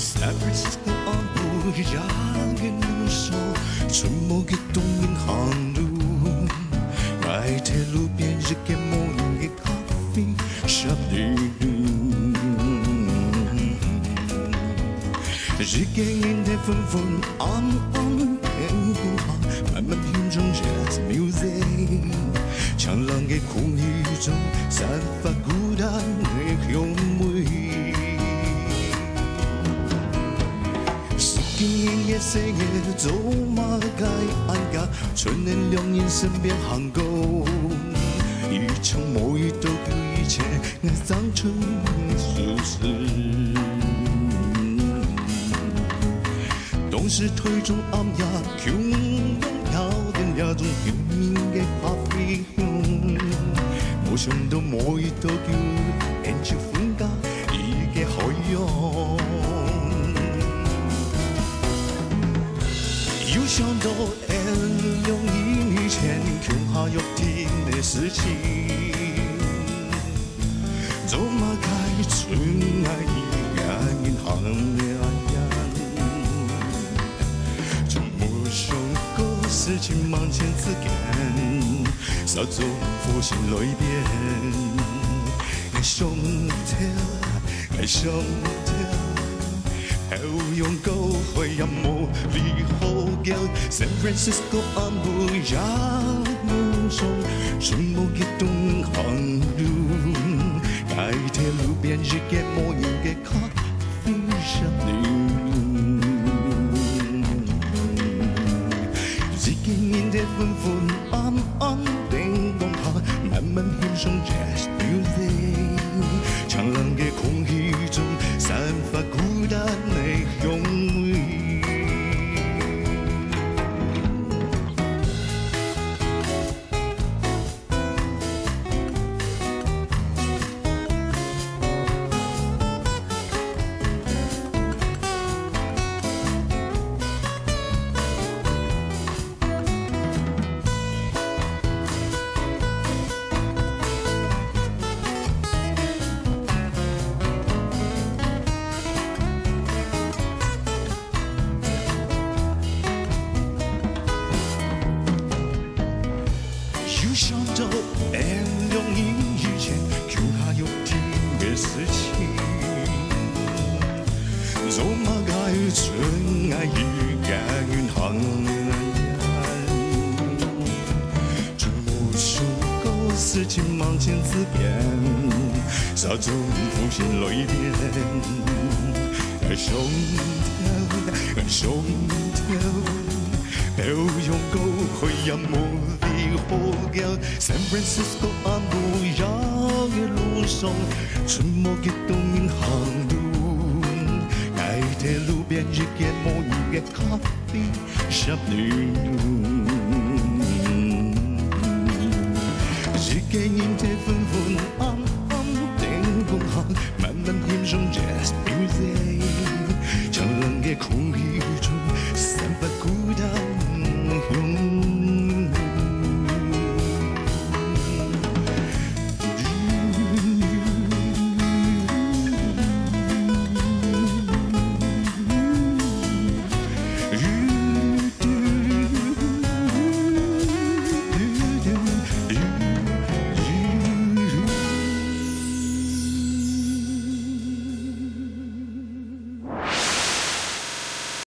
San Francisco昂不一样的路上，沉默的动人航路，爱在路边日给莫名的咖啡shop里，日给人的纷纷暗暗天空下，慢慢品尝 jazz music， 强浪的空气中散发孤单的香味。今夜夜深夜走马街安家，春年两人身边行过，一场梦与都有一切，爱当成俗事。当时推中暗夜，强动摇的那种拼命的咖啡香，没想到梦与都有演出分家一个海洋。又想到2年前琼下约定的事情，走马街春爱一银行的就没想过事情忙前自干，稍作复兴来变，爱上跳，爱上跳。后用高海也无离好叫 San Francisco 暗不样路上，春雾的东航路，爱在路边日嘅模样嘅咖啡shop里，日嘅人的纷纷暗暗灯光下，慢慢欣赏 jazz music， 强浪嘅空气中散发孤单的香味。又想到2年以前琼下约定的事情，走马街春爱一家银行，这无数个事情忙前自变，稍纵复兴来变，爱上跳，爱上跳，有用高海也无。好叫 San Francisco 暗不样的路上，春末的冬阴航路，爱在路边日嘅模样嘅咖啡shop里，日嘅人在纷纷暗暗灯光下，慢慢欣赏